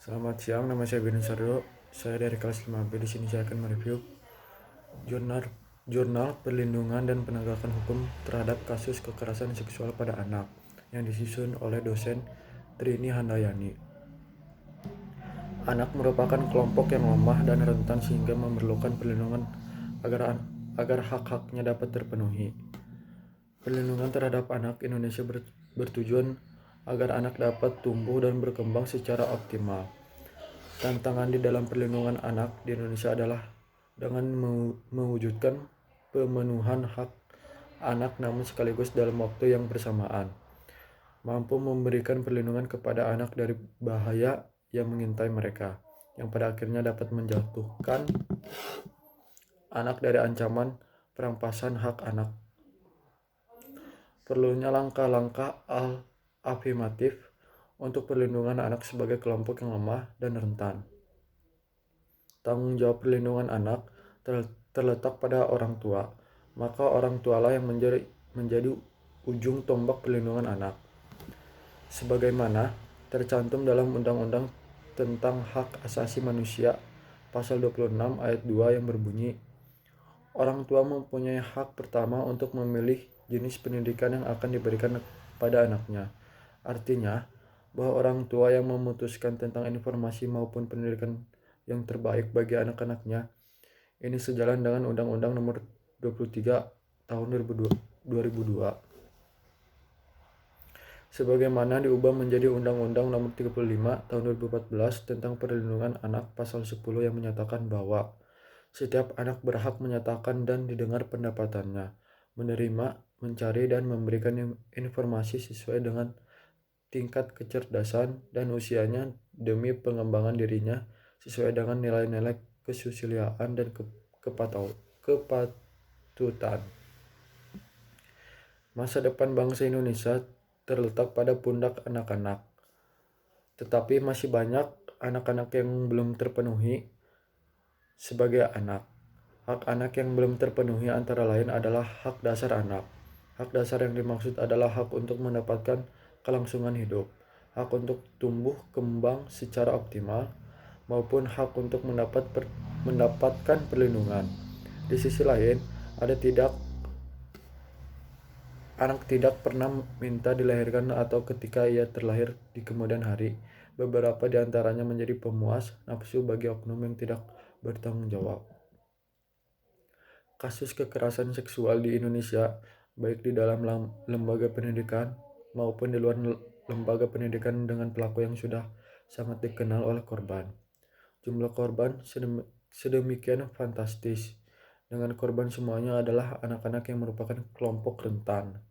Selamat siang, nama saya Beni Sardo. Saya dari kelas 5B. Di sini saya akan mereview jurnal Jurnal Perlindungan dan Penegakan Hukum terhadap kasus kekerasan seksual pada anak yang disusun oleh dosen Trini Handayani. Anak merupakan kelompok yang lemah dan rentan sehingga memerlukan perlindungan agar hak-haknya dapat terpenuhi. Perlindungan terhadap anak Indonesia bertujuan agar anak dapat tumbuh dan berkembang secara optimal. Tantangan di dalam perlindungan anak di Indonesia adalah dengan mewujudkan pemenuhan hak anak namun sekaligus dalam waktu yang bersamaan, mampu memberikan perlindungan kepada anak dari bahaya yang mengintai mereka, yang pada akhirnya dapat menjatuhkan anak dari ancaman perampasan hak anak. Perlunya langkah-langkah afirmatif untuk perlindungan anak sebagai kelompok yang lemah dan rentan. Tanggung jawab perlindungan anak terletak pada orang tua, maka orang tualah yang menjadi ujung tombak perlindungan anak. Sebagaimana tercantum dalam Undang-Undang tentang Hak Asasi Manusia Pasal 26 ayat 2 yang berbunyi, orang tua mempunyai hak pertama untuk memilih jenis pendidikan yang akan diberikan pada anaknya. Artinya, bahwa orang tua yang memutuskan tentang informasi maupun pendidikan yang terbaik bagi anak-anaknya. Ini sejalan dengan Undang-Undang Nomor 23 Tahun 2002. Sebagaimana diubah menjadi Undang-Undang Nomor 35 Tahun 2014 tentang Perlindungan Anak Pasal 10 yang menyatakan bahwa setiap anak berhak menyatakan dan didengar pendapatannya, menerima, mencari, dan memberikan informasi sesuai dengan tingkat kecerdasan dan usianya demi pengembangan dirinya sesuai dengan nilai-nilai kesusilaan dan kepatutan. Masa depan bangsa Indonesia terletak pada pundak anak-anak. Tetapi masih banyak anak-anak yang belum terpenuhi sebagai anak. Hak anak yang belum terpenuhi antara lain adalah hak dasar anak. Hak dasar yang dimaksud adalah hak untuk mendapatkan kelangsungan hidup, hak untuk tumbuh kembang secara optimal, maupun hak untuk mendapatkan perlindungan. Di sisi lain, anak tidak pernah minta dilahirkan atau ketika ia terlahir di kemudian hari. Beberapa di antaranya menjadi pemuas nafsu bagi oknum yang tidak bertanggung jawab. Kasus kekerasan seksual di Indonesia, baik di dalam lembaga pendidikan maupun di luar lembaga pendidikan dengan pelaku yang sudah sangat dikenal oleh korban. Jumlah korban sedemikian fantastis. Dengan korban semuanya adalah anak-anak yang merupakan kelompok rentan.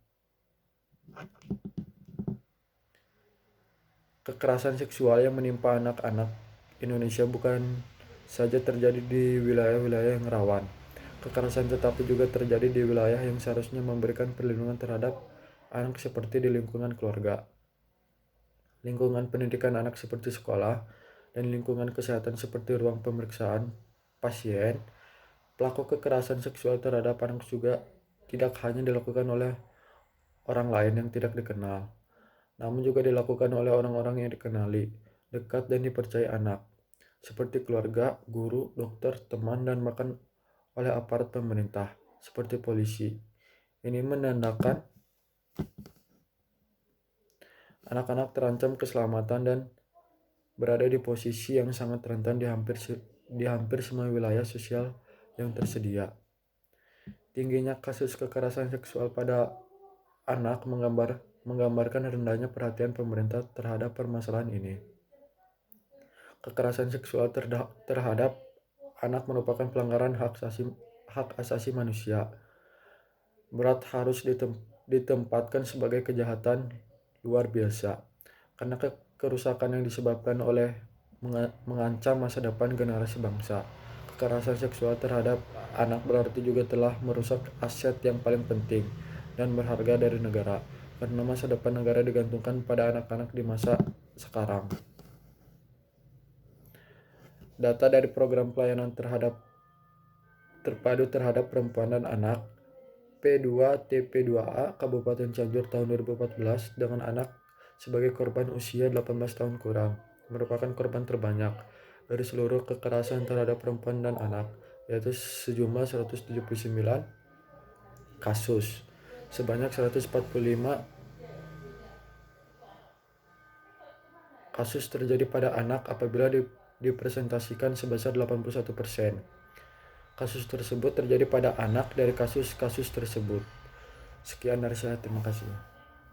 Kekerasan seksual yang menimpa anak-anak Indonesia bukan saja terjadi di wilayah-wilayah yang rawan kekerasan, tetapi juga terjadi di wilayah yang seharusnya memberikan perlindungan terhadap anak seperti di lingkungan keluarga, lingkungan pendidikan anak seperti sekolah, dan lingkungan kesehatan seperti ruang pemeriksaan pasien. Pelaku kekerasan seksual terhadap anak juga tidak hanya dilakukan oleh orang lain yang tidak dikenal, namun juga dilakukan oleh orang-orang yang dikenali, dekat dan dipercaya anak, seperti keluarga, guru, dokter, teman, dan bahkan oleh aparat pemerintah, seperti polisi. Ini menandakan anak-anak terancam keselamatan dan berada di posisi yang sangat rentan di hampir semua wilayah sosial yang tersedia. Tingginya kasus kekerasan seksual pada anak menggambarkan rendahnya perhatian pemerintah terhadap permasalahan ini. Kekerasan seksual terhadap anak merupakan pelanggaran hak asasi manusia. Berat harus ditempatkan sebagai kejahatan luar biasa karena kerusakan yang disebabkan oleh mengancam masa depan generasi bangsa. Kekerasan seksual terhadap anak berarti juga telah merusak aset yang paling penting dan berharga dari negara, karena masa depan negara digantungkan pada anak-anak di masa sekarang. Data dari Program Pelayanan Terpadu terhadap Perempuan dan Anak P2TP2A Kabupaten Cianjur tahun 2014 dengan anak sebagai korban usia 18 tahun kurang merupakan korban terbanyak dari seluruh kekerasan terhadap perempuan dan anak, yaitu sejumlah 179 kasus. Sebanyak 145 kasus terjadi pada anak apabila dipresentasikan sebesar 81%. Kasus tersebut terjadi pada anak dari kasus-kasus tersebut. Sekian dari saya, terima kasih.